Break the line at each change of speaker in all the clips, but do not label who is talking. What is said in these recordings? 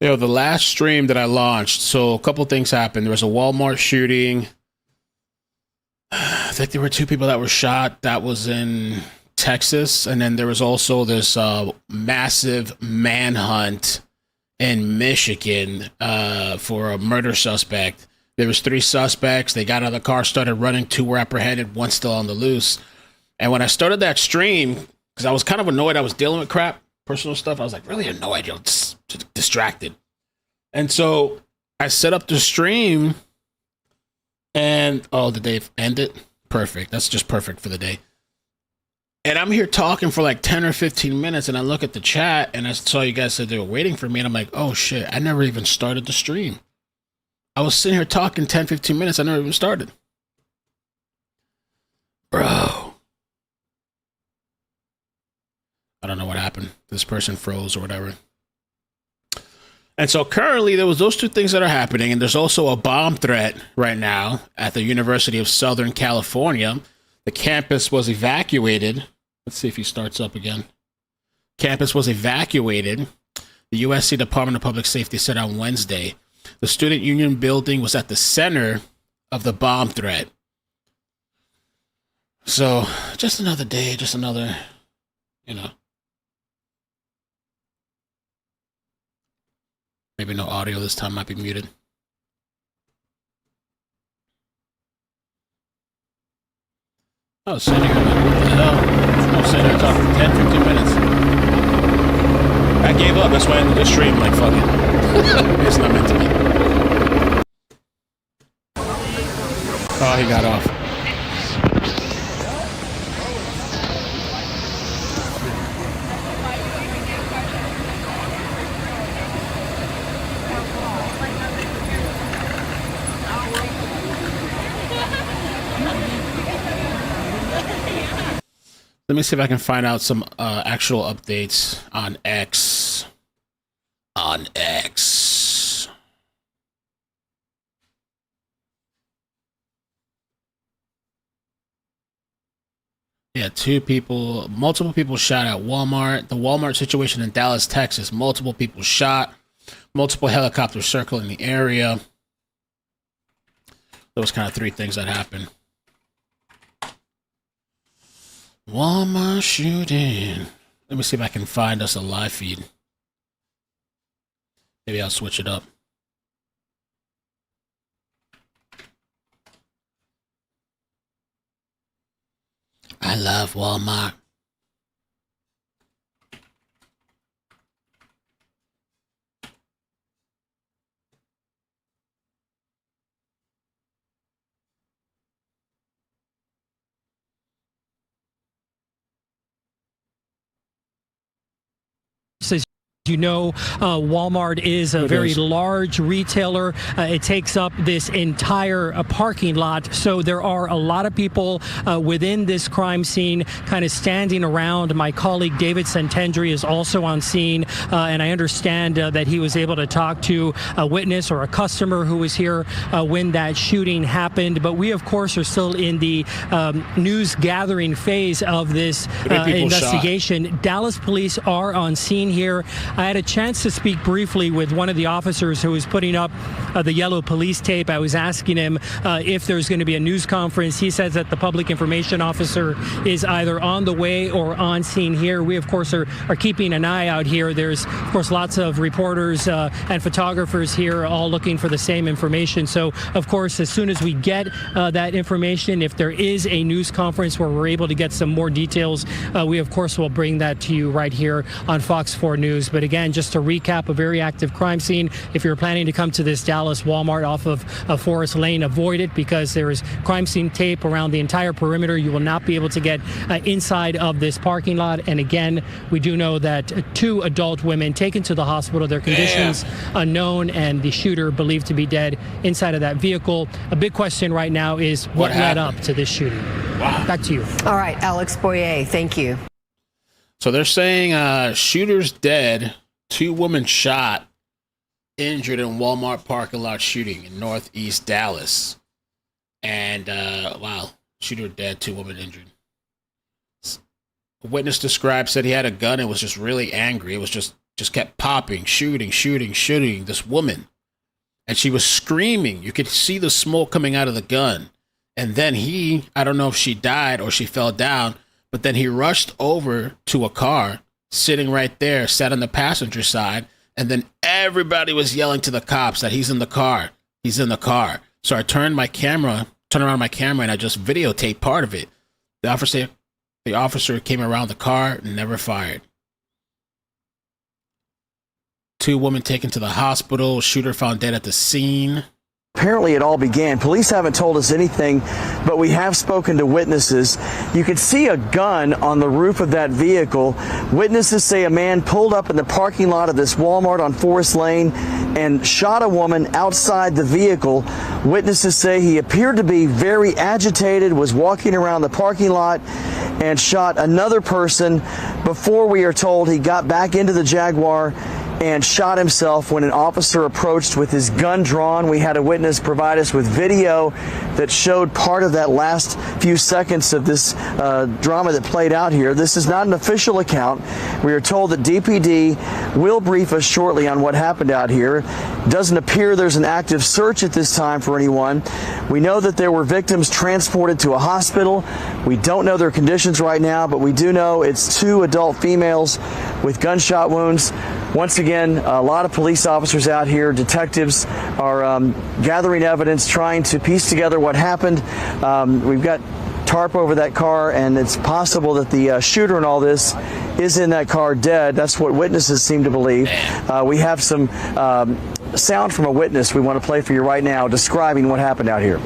The last stream that I launched, so a couple things happened. There was a Walmart shooting. I think there were two people that were shot. That was in Texas. And then there was also this massive manhunt in Michigan for a murder suspect. There was three suspects. They got out of the car, started running. Two were apprehended. One still on the loose. And when I started that stream, because I was kind of annoyed, I was dealing with crap, personal stuff. I was like really annoyed, distracted. And so I set up the stream and, did they end it? Perfect. That's just perfect for the day. And I'm here talking for like 10 or 15 minutes, and I look at the chat, and I saw you guys said they were waiting for me, and I'm like, oh shit, I never even started the stream. I was sitting here talking 10, 15 minutes, I never even started. Bro. I don't know what happened. This person froze or whatever. And so currently there was those two things that are happening, and there's also a bomb threat right now at the University of Southern California. The campus was evacuated. Let's see if he starts up again. Campus was evacuated. The USC Department of Public Safety said on Wednesday. The Student Union building was at the center of the bomb threat. So just another day, just another, Maybe no audio this time, might be muted. I was sitting here, what the hell? I was sitting here talking for 10, 15 minutes. I gave up, that's why I ended the stream, like, fuck it. It's not meant to be. Oh, he got off. Let me see if I can find out some actual updates on X. On X. Yeah, multiple people shot at Walmart. The Walmart situation in Dallas, Texas. Multiple people shot. Multiple helicopters circling the area. Those kind of three things that happened. Walmart shooting. Let me see if I can find us a live feed. Maybe I'll switch it up. I love Walmart.
Walmart is a very large retailer. It takes up this entire parking lot. So there are a lot of people within this crime scene kind of standing around. My colleague David Santendri is also on scene. And I understand that he was able to talk to a witness or a customer who was here when that shooting happened. But we, of course, are still in the news gathering phase of this investigation. Shot. Dallas police are on scene here. I had a chance to speak briefly with one of the officers who was putting up the yellow police tape. I was asking him if there's going to be a news conference. He says that the public information officer is either on the way or on scene here. We, of course, are keeping an eye out here. There's, of course, lots of reporters and photographers here all looking for the same information. So, of course, as soon as we get that information, if there is a news conference where we're able to get some more details, we, of course, will bring that to you right here on Fox 4 News. But again, just to recap, a very active crime scene. If you're planning to come to this Dallas Walmart off of Forest Lane, avoid it because there is crime scene tape around the entire perimeter. You will not be able to get inside of this parking lot. And again, we do know that two adult women taken to the hospital, their conditions unknown, and the shooter believed to be dead inside of that vehicle. A big question right now is what led up to this shooting? Wow. Back to you.
All right, Alex Boyer, thank you.
So they're saying shooters dead. Two women shot, injured in Walmart parking lot shooting in Northeast Dallas. And, wow, shooter dead, two women injured. A witness described, said he had a gun and was just really angry. It was just just kept popping, shooting this woman. And she was screaming. You could see the smoke coming out of the gun. And then I don't know if she died or she fell down, but then he rushed over to a car sitting right there, sat on the passenger side. And then everybody was yelling to the cops that he's in the car. He's in the car. So I turned around my camera, and I just videotaped part of it. The officer came around the car and never fired. 2 women taken to the hospital. Shooter found dead at the scene.
Apparently it all began. Police haven't told us anything, but we have spoken to witnesses. You could see a gun on the roof of that vehicle. Witnesses say a man pulled up in the parking lot of this Walmart on Forest Lane and shot a woman outside the vehicle. Witnesses say he appeared to be very agitated, was walking around the parking lot, and shot another person before, we are told, he got back into the Jaguar and shot himself when an officer approached with his gun drawn. We had a witness provide us with video that showed part of that last few seconds of this drama that played out here. This is not an official account. We are told that DPD will brief us shortly on what happened out here. Doesn't appear there's an active search at this time for anyone. We know that there were victims transported to a hospital. We don't know their conditions right now, but we do know it's 2 adult females with gunshot wounds. Once again, a lot of police officers out here, detectives are gathering evidence, trying to piece together what happened. We've got tarp over that car, and it's possible that the shooter in all this is in that car dead. That's what witnesses seem to believe. We have some sound from a witness we want to play for you right now describing what happened out here.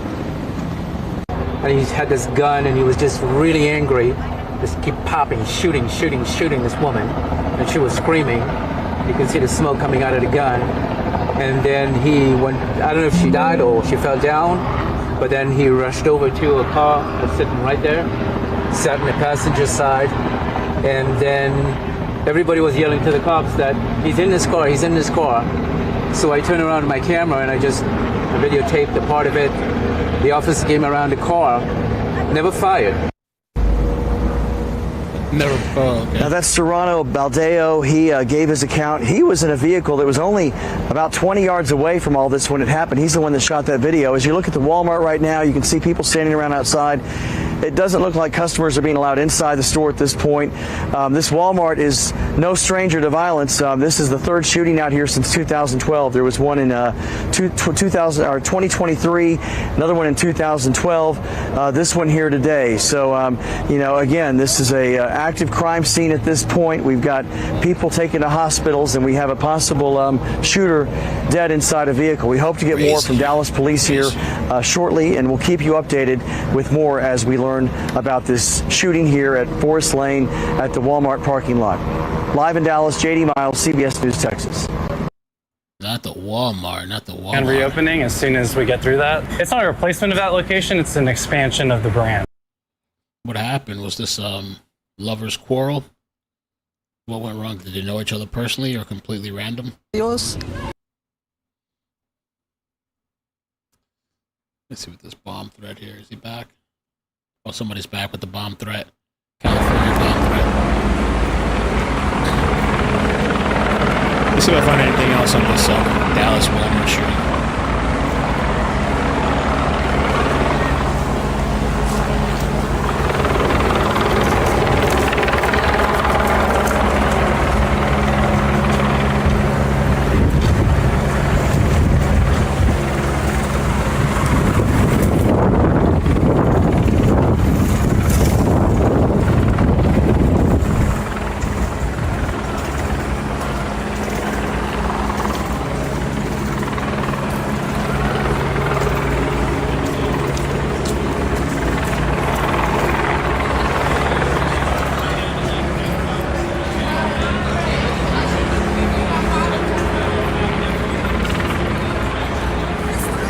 And he had this gun, and he was just really angry. Just keep popping, shooting this woman, and she was screaming. You can see the smoke coming out of the gun. And then he went, I don't know if she died or she fell down, but then he rushed over to a car that's sitting right there, sat in the passenger side, and then everybody was yelling to the cops that he's in this car. So I turned around my camera and I just videotaped the part of it. The officer came around the car, never fired.
Never. Oh, okay.
Now that's Serrano Baldeo. He gave his account. He was in a vehicle that was only about 20 yards away from all this when it happened. He's the one that shot that video. As you look at the Walmart right now, you can see people standing around outside. It doesn't look like customers are being allowed inside the store at this point. This Walmart is no stranger to violence. This is the 3rd shooting out here since 2012. There was one in 2023, another one in 2012, this one here today. So, again, this is a active crime scene at this point. We've got people taken to hospitals, and we have a possible shooter dead inside a vehicle. We hope to get more from Dallas police here shortly, and we'll keep you updated with more as we learn about this shooting here at Forest Lane at the Walmart parking lot. Live in Dallas, JD Miles, CBS News, Texas.
Not the Walmart.
And reopening as soon as we get through that. It's not a replacement of that location, it's an expansion of the brand.
What happened? Was this lovers' quarrel? What went wrong? Did they know each other personally or completely random? Let's see what this bomb threat here. Is he back? Oh, somebody's back with the bomb threat. California bomb threat. Let's see if I find anything else on this Dallas Walmart shooting.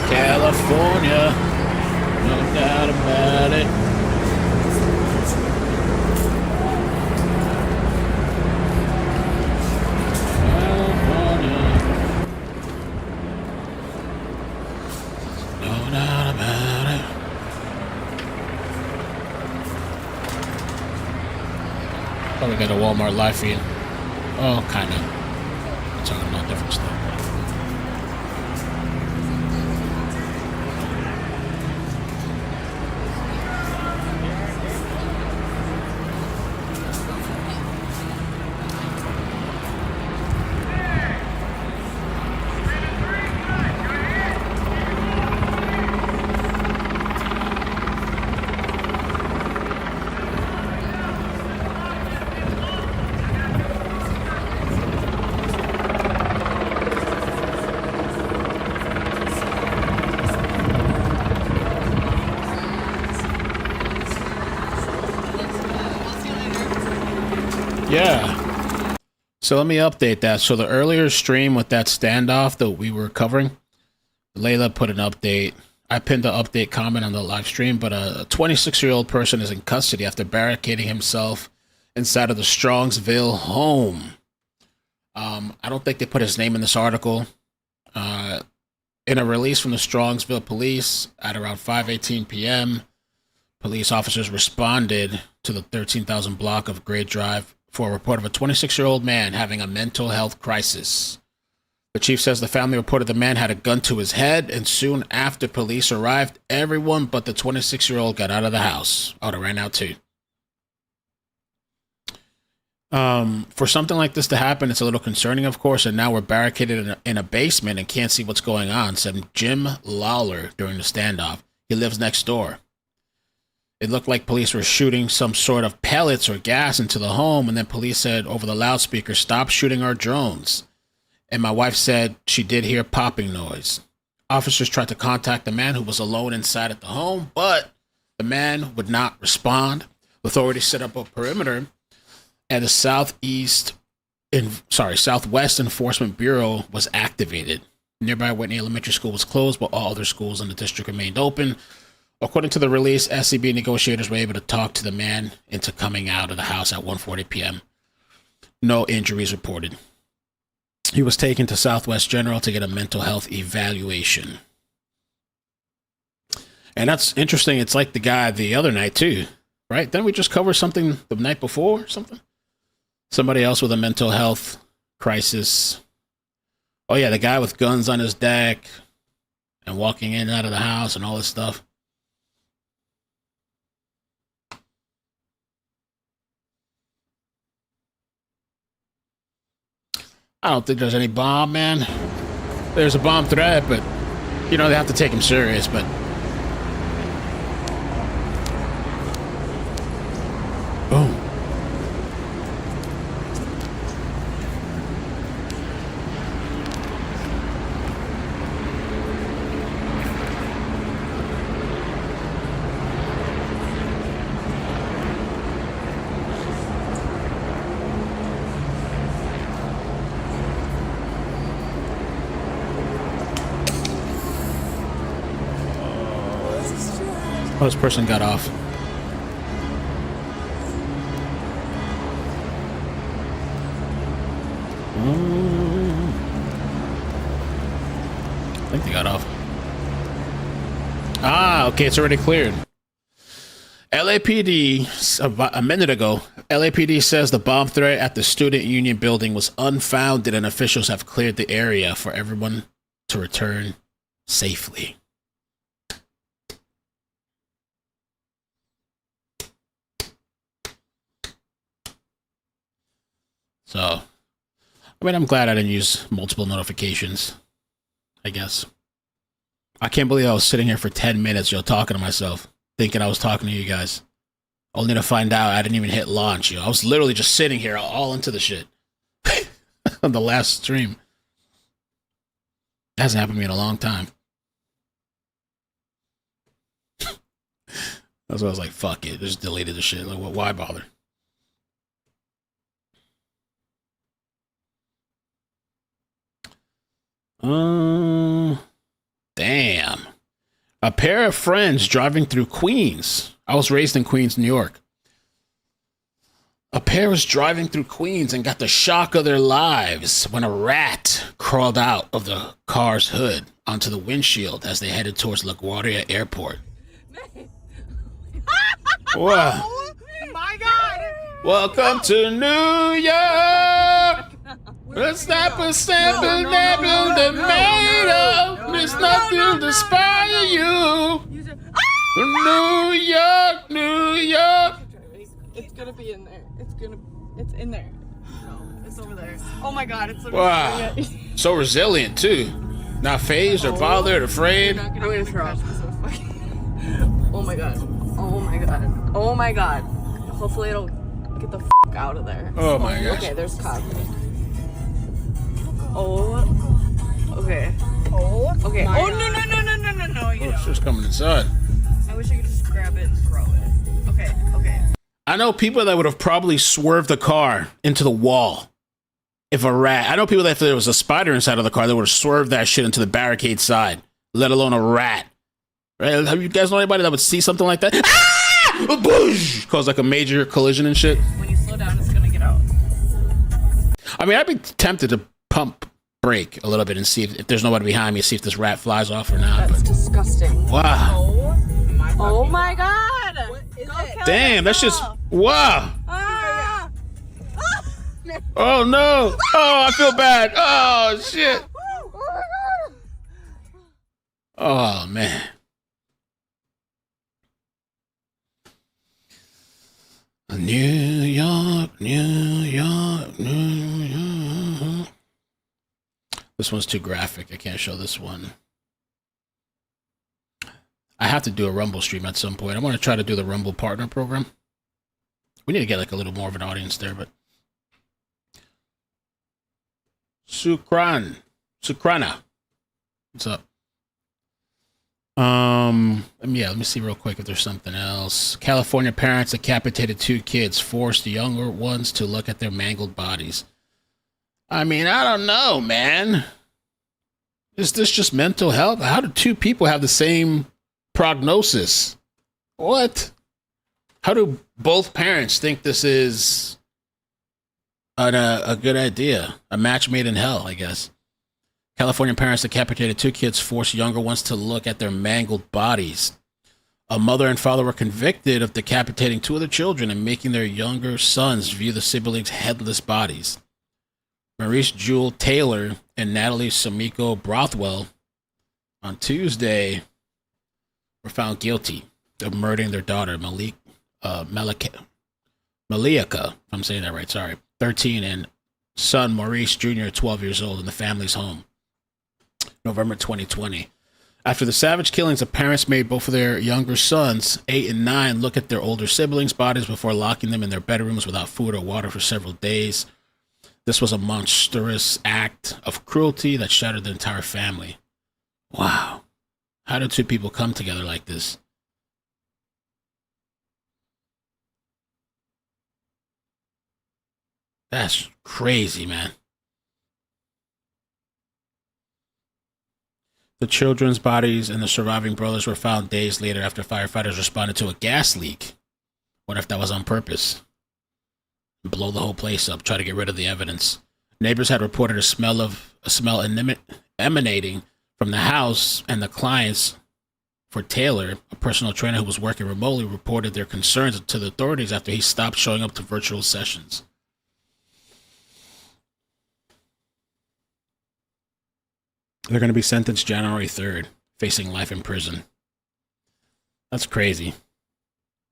California, no doubt about it. California, no doubt about it. Probably got a Walmart live feed. Oh, kind of. different stuff. Yeah. So let me update that. So the earlier stream with that standoff that we were covering, Layla put an update. I pinned the update comment on the live stream, but a 26-year-old person is in custody after barricading himself inside of the Strongsville home. I don't think they put his name in this article. In a release from the Strongsville police at around 5:18 p.m., police officers responded to the 13,000 block of Great Drive for a report of a 26-year-old man having a mental health crisis. The chief says the family reported the man had a gun to his head, and soon after police arrived, everyone but the 26-year-old got out of the house. Oh, they ran out too. For something like this to happen, it's a little concerning, of course, and now we're barricaded in a basement and can't see what's going on, said Jim Lawler during the standoff. He lives next door. It looked like police were shooting some sort of pellets or gas into the home, and then police said over the loudspeaker, "Stop shooting our drones." And my wife said she did hear popping noise. Officers tried to contact the man who was alone inside at the home, but the man would not respond. Authorities set up a perimeter, and the Southwest Enforcement Bureau was activated. Nearby Whitney Elementary School was closed, but all other schools in the district remained open. According to the release, SCB negotiators were able to talk to the man into coming out of the house at 1:40 p.m. No injuries reported. He was taken to Southwest General to get a mental health evaluation. And that's interesting. It's like the guy the other night, too, right? Didn't we just cover something the night before or something? Somebody else with a mental health crisis. Oh, yeah, the guy with guns on his deck and walking in and out of the house and all this stuff. I don't think there's any bomb, man. There's a bomb threat, but, you know, they have to take him serious, but... Boom. Oh, this person got off. I think they got off. Ah, okay, it's already cleared. LAPD, a minute ago, LAPD says the bomb threat at the Student Union building was unfounded and officials have cleared the area for everyone to return safely. So, I mean, I'm glad I didn't use multiple notifications, I guess. I can't believe I was sitting here for 10 minutes, yo, talking to myself, thinking I was talking to you guys. Only to find out I didn't even hit launch, yo. I was literally just sitting here all into the shit on the last stream. That hasn't happened to me in a long time. That's why I was like, fuck it. Just deleted the shit. Like, why bother? Damn. A pair of friends driving through Queens. I was raised in Queens, New York. A pair was driving through Queens and got the shock of their lives when a rat crawled out of the car's hood onto the windshield as they headed towards LaGuardia Airport. Wow.
Oh my God!
Welcome to New York! Let's stop a sample tomato. There's nothing to inspire you. New York, New York.
It's gonna be in there. It's in there. No, it's over there. Oh my God, it's over
Wow.
there.
So resilient too. Not phased or bothered, afraid.
I'm gonna throw up. Oh my God. Oh my God. Oh my God. Hopefully it'll get the f out of there.
Oh my gosh.
Okay, there's cop. Oh. Okay. Oh. Okay. Oh no. You
Oh, shit's coming inside.
I wish I could just grab it and throw it. Okay.
I know people that would have probably swerved the car into the wall. If a rat, I know people that if there was a spider inside of the car, they would have swerved that shit into the barricade side, let alone a rat. Right? Have you guys know anybody that would see something like that? Ah! Boosh! Cause like a major collision and shit.
When you slow down, it's gonna get out.
I mean, I'd be tempted to pump brake a little bit and see if there's nobody behind me, see if this rat flies off or not.
That's disgusting.
Wow.
Oh my God. What is it?
Damn, that's just, wow.
Ah.
Oh no. Oh, I feel bad. Oh, shit. Oh, man. New York, New York, New York. This one's too graphic. I can't show this one. I have to do a Rumble stream at some point. I want to try to do the Rumble partner program. We need to get like a little more of an audience there, but Sukrana. What's up? Let me see real quick if there's something else. California parents decapitated 2 kids, forced the younger ones to look at their mangled bodies. I mean, I don't know, man. Is this just mental health? How do 2 people have the same prognosis? What? How do both parents think this is a good idea? A match made in hell, I guess. California parents decapitated 2 kids, forced younger ones to look at their mangled bodies. A mother and father were convicted of decapitating 2 of the children and making their younger sons view the siblings' headless bodies. Maurice Jewel Taylor and Natalie Samiko Brothwell on Tuesday were found guilty of murdering their daughter, Malika, if I'm saying that right, sorry, 13, and son Maurice Jr., 12 years old, in the family's home, November 2020. After the savage killings, the parents made both of their younger sons, 8 and 9, look at their older siblings' bodies before locking them in their bedrooms without food or water for several days. This was a monstrous act of cruelty that shattered the entire family. Wow. How did 2 people come together like this? That's crazy, man. The children's bodies and the surviving brothers were found days later after firefighters responded to a gas leak. What if that was on purpose? Blow the whole place up, try to get rid of the evidence. Neighbors had reported a smell emanating from the house, and the clients for Taylor, a personal trainer who was working remotely, reported their concerns to the authorities after he stopped showing up to virtual sessions. They're going to be sentenced January 3rd, facing life in prison. That's crazy.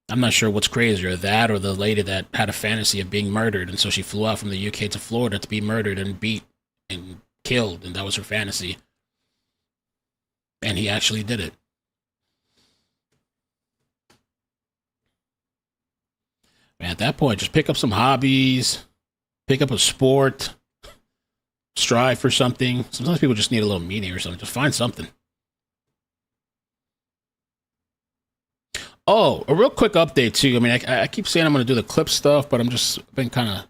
I'm not sure what's crazier, that or the lady that had a fantasy of being murdered, and so she flew out from the UK to Florida to be murdered and beat and killed, and that was her fantasy. And he actually did it. Man, at that point, just pick up some hobbies, pick up a sport, strive for something. Sometimes people just need a little meaning or something. Just find something. Oh, a real quick update too. I mean, I keep saying I'm going to do the clip stuff, but it's been a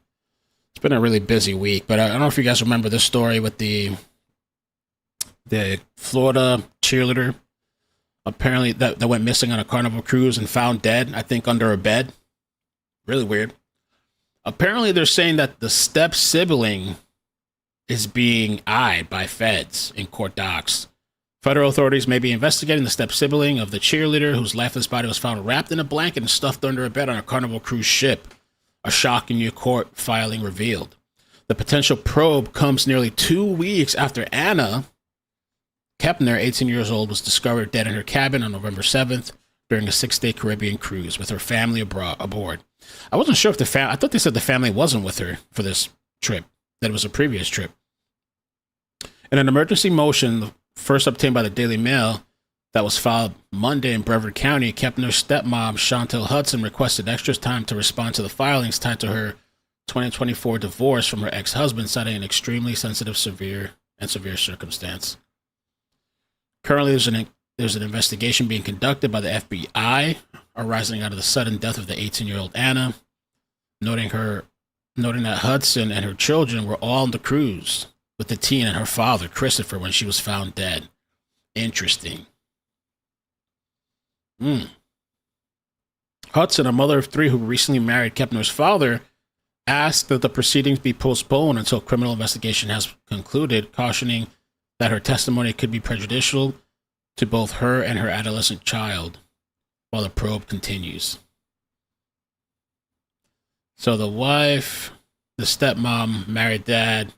really busy week. But I don't know if you guys remember this story with the Florida cheerleader, apparently that went missing on a Carnival cruise and found dead, I think under a bed. Really weird. Apparently they're saying that the step sibling is being eyed by feds in court docs. Federal authorities may be investigating the step sibling of the cheerleader whose lifeless body was found wrapped in a blanket and stuffed under a bed on a Carnival cruise ship, a shocking new court filing revealed. The potential probe comes nearly 2 weeks after Anna Kepner, 18 years old, was discovered dead in her cabin on November 7th during a 6-day Caribbean cruise with her family aboard. I wasn't sure if I thought they said the family wasn't with her for this trip, that it was a previous trip. In an emergency motion, first obtained by the Daily Mail, that was filed Monday in Brevard County, Kepner's stepmom, Chantel Hudson, requested extra time to respond to the filings tied to her 2024 divorce from her ex-husband, citing an extremely sensitive, severe circumstance. Currently, there's an investigation being conducted by the FBI arising out of the sudden death of the 18-year-old Anna, noting that Hudson and her children were all on the cruise with the teen and her father, Christopher, when she was found dead. Interesting. Hudson, a mother of 3 who recently married Kepner's father, asked that the proceedings be postponed until criminal investigation has concluded, cautioning that her testimony could be prejudicial to both her and her adolescent child while the probe continues. So the wife, the stepmom, married dad,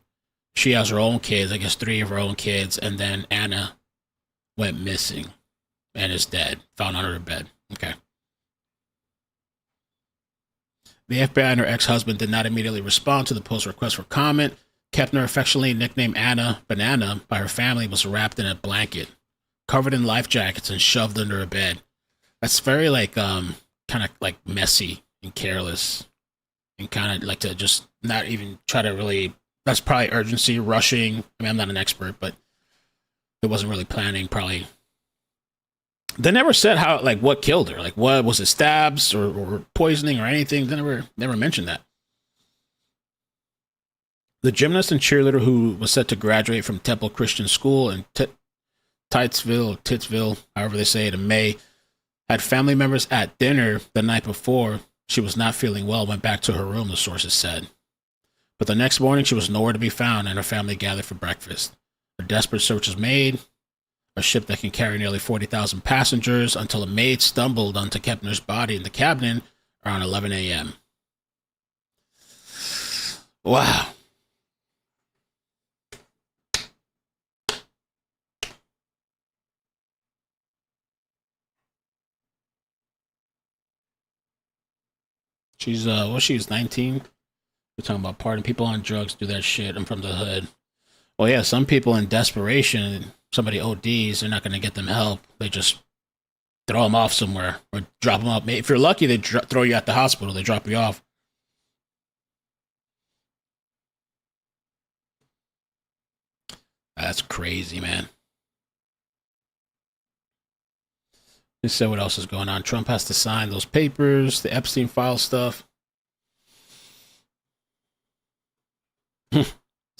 she has her own kids, I guess 3 of her own kids, and then Anna went missing and is dead, found under her bed. Okay. The FBI and her ex-husband did not immediately respond to the Post's request for comment. Kepner, affectionately nicknamed Anna Banana by her family, was wrapped in a blanket, covered in life jackets, and shoved under a bed. That's very kind of like messy and careless, and kind of like to just not even try to really. That's probably urgency, rushing. I mean, I'm not an expert, but it wasn't really planning. Probably. They never said how, like, what killed her. Like, what was it? Stabs or poisoning or anything? They never mentioned that. The gymnast and cheerleader who was set to graduate from Temple Christian School in Titsville, however they say it, in May, had family members at dinner the night before. She was not feeling well, went back to her room, the sources said. But the next morning, she was nowhere to be found, and her family gathered for breakfast. A desperate search was made, a ship that can carry nearly 40,000 passengers, until a maid stumbled onto Kepner's body in the cabin around 11 a.m. Wow. She's 19. We're talking about partying. People on drugs do that shit. I'm from the hood. Well, yeah, some people in desperation, somebody ODs, they're not going to get them help. They just throw them off somewhere or drop them off. If you're lucky, they throw you at the hospital. They drop you off. That's crazy, man. Let's see what else is going on. Trump has to sign those papers, the Epstein file stuff.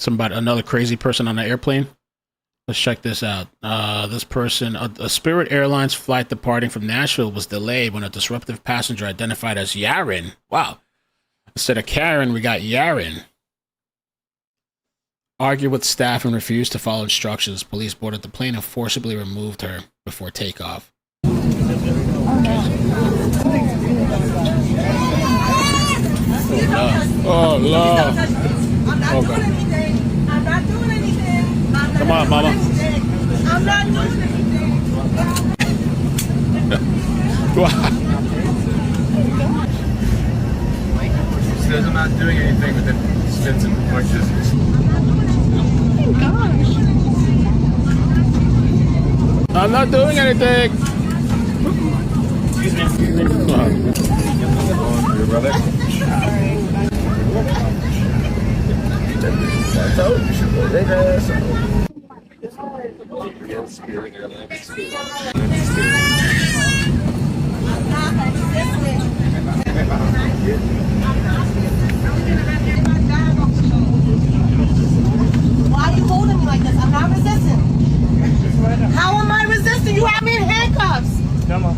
Another crazy person on an airplane. Let's check this out. This person, a Spirit Airlines flight departing from Nashville was delayed when a disruptive passenger identified as Yaren. Wow. Instead of Karen, we got Yaren. Argued with staff and refused to follow instructions. Police boarded the plane and forcibly removed her before takeoff. Oh, Lord.
I'm not doing anything. I'm not doing anything.
Come on, Mama.
I'm not doing anything.
She says I'm not doing anything with the Stinson like this.
Oh gosh.
I'm not doing anything.
Excuse me. Your brother? I told you, you should go take her ass out.
Why are you holding me like this? I'm not resisting. How am I resisting? You have me in handcuffs.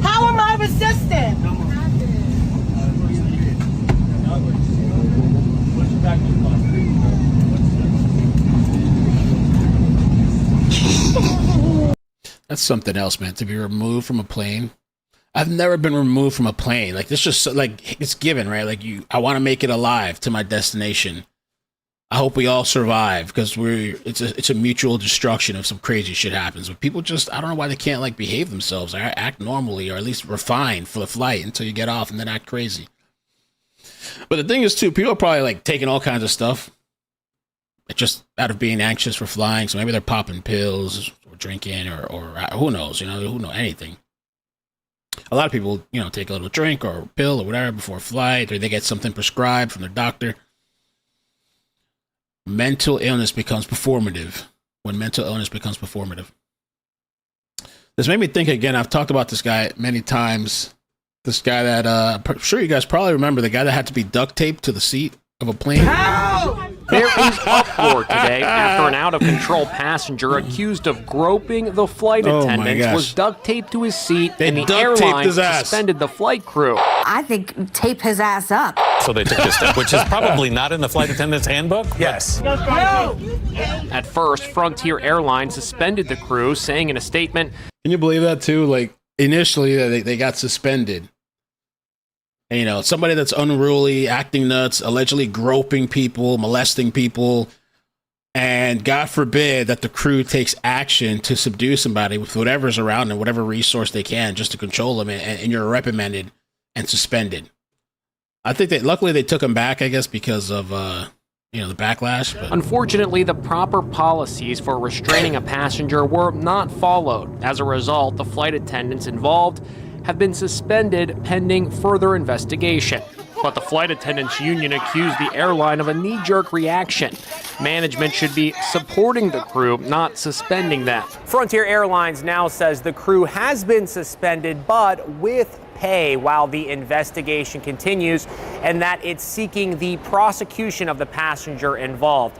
How am I resisting?
That's something else, man. To be removed from a plane. I've never been removed from a plane. Like, this just like it's given, right? Like I want to make it alive to my destination. I hope we all survive, because it's a mutual destruction if some crazy shit happens. But people just, I don't know why they can't like behave themselves or act normally, or at least refine for the flight until you get off and then act crazy. But the thing is too, people are probably like taking all kinds of stuff just out of being anxious for flying. So maybe they're popping pills or drinking or who knows, who knows anything. A lot of people, take a little drink or a pill or whatever before a flight, or they get something prescribed from their doctor. Mental illness becomes performative. When mental illness becomes performative. This made me think again. I've talked about this guy many times. This guy that I'm sure you guys probably remember, the guy that had to be duct taped to the seat of a plane.
There is uproar today after an out-of-control passenger accused of groping the flight attendants was duct taped to his seat, and the airline suspended the flight crew.
I think tape his ass up.
So they took this step, which is probably not in the flight attendant's handbook?
Yes.
At first, Frontier Airlines suspended the crew, saying in a statement,
"Can you believe that too? Like initially they got suspended. And, somebody that's unruly, acting nuts, allegedly groping people, molesting people, and God forbid that the crew takes action to subdue somebody with whatever's around them, whatever resource they can, just to control them, and you're reprimanded and suspended. I think that luckily they took him back, I guess, because of the backlash. But
unfortunately, the proper policies for restraining a passenger were not followed. As a result, the flight attendants involved have been suspended pending further investigation. But the flight attendants union accused the airline of a knee-jerk reaction. Management should be supporting the crew, not suspending them. Frontier Airlines now says the crew has been suspended, but with pay while the investigation continues, and that it's seeking the prosecution of the passenger involved.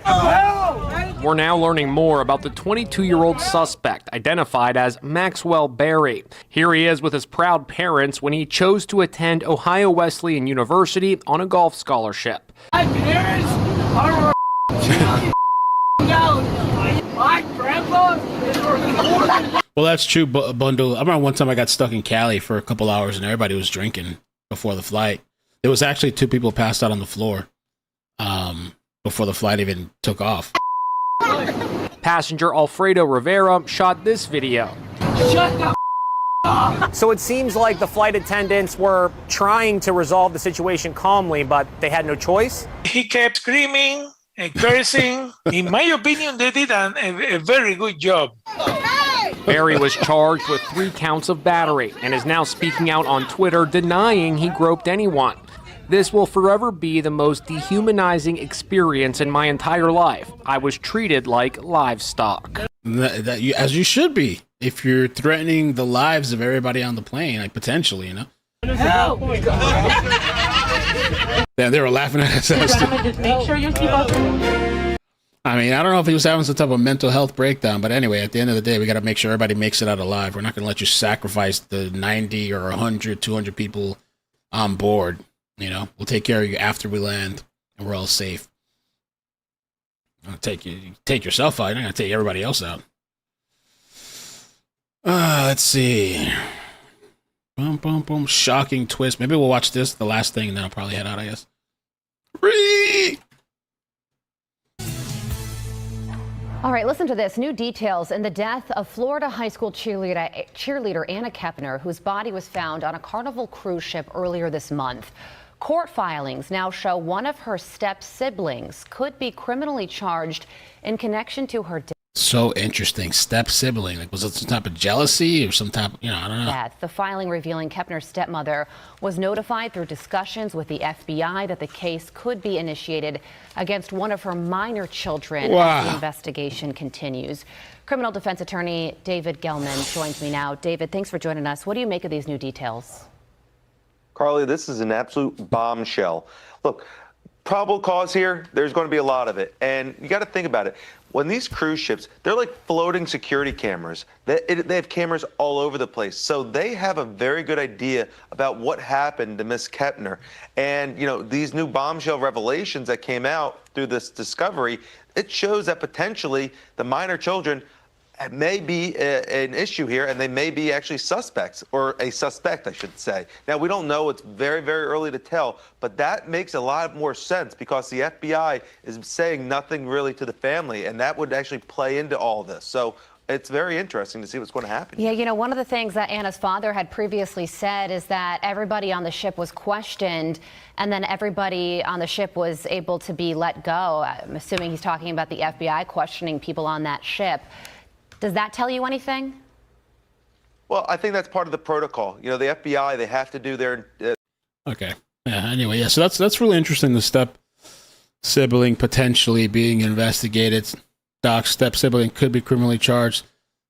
We're now learning more about the 22-year-old suspect, identified as Maxwell Berry. Here he is with his proud parents when he chose to attend Ohio Wesleyan University on a golf scholarship.
My parents are my grandpa is recording.
Well, that's true, Bundle. I remember one time I got stuck in Cali for a couple hours and everybody was drinking before the flight. There was actually 2 people passed out on the floor before the flight even took off.
Passenger Alfredo Rivera shot this video.
Shut the up.
So it seems like the flight attendants were trying to resolve the situation calmly, but they had no choice.
He kept screaming and cursing. In my opinion, they did a very good job.
Berry was charged with 3 counts of battery and is now speaking out on Twitter denying he groped anyone. This will forever be the most dehumanizing experience in my entire life. I was treated like livestock.
As you should be, if you're threatening the lives of everybody on the plane, like potentially,
Help.
Yeah, they were laughing at us.
Just make sure you keep up.
I mean, I don't know if he was having some type of mental health breakdown, but anyway, at the end of the day, we got to make sure everybody makes it out alive. We're not going to let you sacrifice the 90 or 100, 200 people on board. We'll take care of you after we land and we're all safe. I'll take yourself out. You're not going to take everybody else out. Let's see. Boom, boom, boom. Shocking twist. Maybe we'll watch this, the last thing, and then I'll probably head out, I guess.
All right, listen to this. New details in the death of Florida high school cheerleader Anna Kepner, whose body was found on a Carnival cruise ship earlier this month. Court filings now show one of her step-siblings could be criminally charged in connection to her death.
So interesting. Step-sibling. Like, was it some type of jealousy or some type of, I don't know.
The filing revealing Kepner's stepmother was notified through discussions with the FBI that the case could be initiated against one of her minor children as the investigation continues. Criminal defense attorney David Gelman joins me now. David, thanks for joining us. What do you make of these new details?
Carly, this is an absolute bombshell. Look, probable cause here, there's going to be a lot of it. And you got to think about it. When these cruise ships, they're like floating security cameras. They have cameras all over the place. So they have a very good idea about what happened to Miss Kepner. And, these new bombshell revelations that came out through this discovery, it shows that potentially the minor children may be an issue here, and they may be actually suspects, or a suspect, I should say. Now, we don't know. It's very, very early to tell, but that makes a lot more sense because the FBI is saying nothing really to the family, and that would actually play into all this. So it's very interesting to see what's going to happen.
Yeah, you know, one of the things that Anna's father had previously said is that everybody on the ship was questioned, and then everybody on the ship was able to be let go. I'm assuming he's talking about the FBI questioning people on that ship. Does that tell you anything?
Well, I think that's part of the protocol. You know, the FBI, they have to do their...
Okay. Yeah, anyway, yeah, so that's really interesting, the step sibling potentially being investigated. Doc's step sibling could be criminally charged.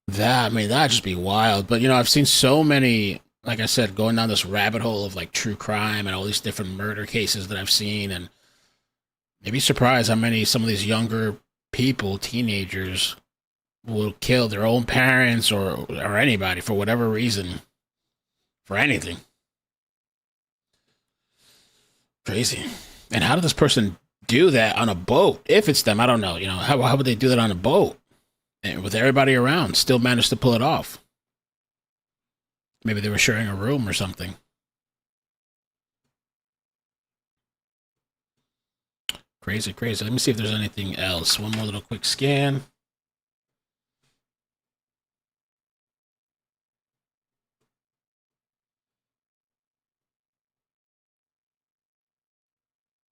That'd just be wild. But, you know, I've seen so many, like I said, going down this rabbit hole of like true crime and all these different murder cases that I've seen, and you'd be surprised how many some of these younger people, teenagers, will kill their own parents or anybody for whatever reason, for anything. Crazy. And how did this person do that on a boat? If it's them, I don't know. You know, how would they do that on a boat and with everybody around? Still manage to pull it off. Maybe they were sharing a room or something. Crazy, crazy. Let me see if there's anything else. One more little quick scan.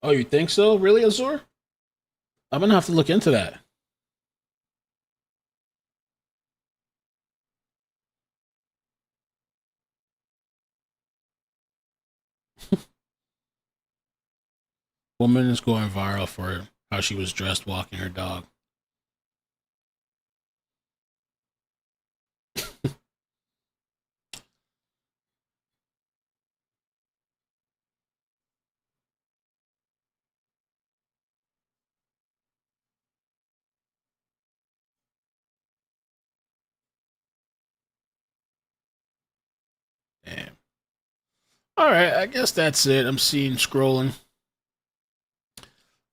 Oh, you think so? Really, Azor? I'm gonna have to look into that. Woman is going viral for how she was dressed walking her dog. Damn. All right, I guess that's it. I'm seeing scrolling.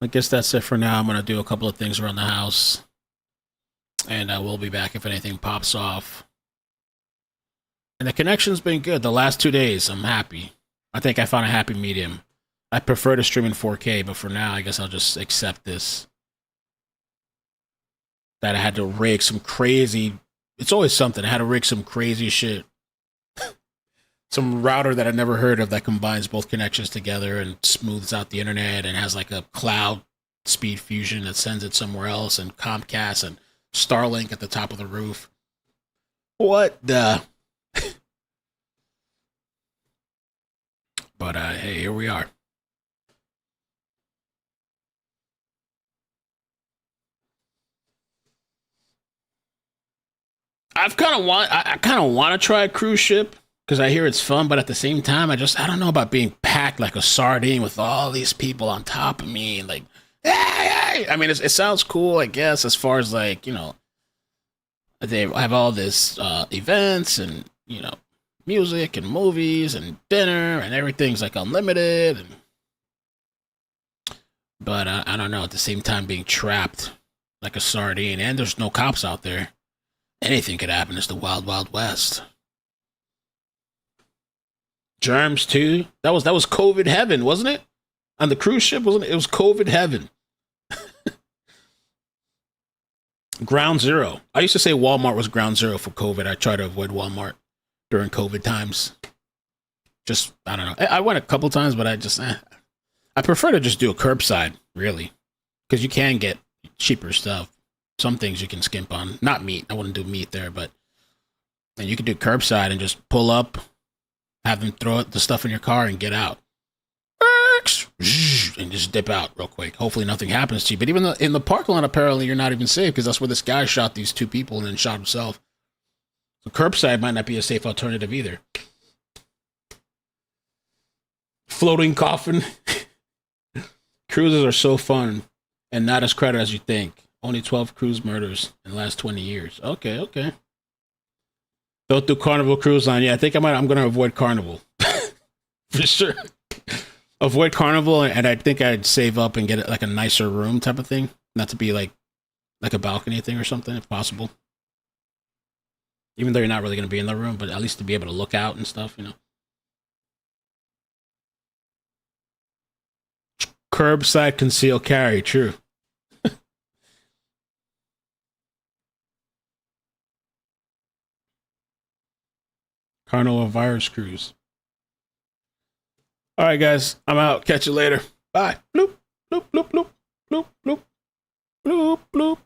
I guess that's it for now. I'm going to do a couple of things around the house. And I will be back if anything pops off. And the connection's been good. The last 2 days, I'm happy. I think I found a happy medium. I prefer to stream in 4K, but for now, I guess I'll just accept this. That I had to rig some crazy... It's always something. I had to rig some crazy shit. Some router that I never heard of that combines both connections together and smooths out the internet and has like a cloud speed fusion that sends it somewhere else, and Comcast and Starlink at the top of the roof. What the? But hey, here we are. I kind of want to try a cruise ship, because I hear it's fun, but at the same time, I don't know about being packed like a sardine with all these people on top of me. And like, hey. I mean, it sounds cool, I guess, as far as like, you know, they have all this events and, you know, music and movies and dinner and everything's like unlimited. But I don't know, at the same time, being trapped like a sardine, and there's no cops out there. Anything could happen. It's the wild, wild west. Germs too. That was COVID heaven, wasn't it? On the cruise ship, wasn't it? It was COVID heaven. Ground zero. I used to say Walmart was ground zero for COVID. I try to avoid Walmart during COVID times. Just, I don't know. I went a couple times, but I prefer to just do a curbside, really. Because you can get cheaper stuff. Some things you can skimp on. Not meat. I wouldn't do meat there, but and you can do curbside and just pull up, have them throw the stuff in your car and get out. And just dip out real quick. Hopefully nothing happens to you. But even in the parking lot, apparently you're not even safe, because that's where this guy shot these two people and then shot himself. So curbside might not be a safe alternative either. Floating coffin. Cruises are so fun and not as crowded as you think. Only 12 cruise murders in the last 20 years. Okay. Don't do Carnival Cruise Line. Yeah, I think I'm going to avoid Carnival. For sure. Avoid Carnival, and I think I'd save up and get like a nicer room type of thing. Not to be like a balcony thing or something, if possible. Even though you're not really going to be in the room, but at least to be able to look out and stuff, you know. Curbside conceal carry, true. Carnival virus cruise. All right, guys, I'm out. Catch you later. Bye. Bloop, bloop, bloop, bloop, bloop, bloop, bloop, bloop.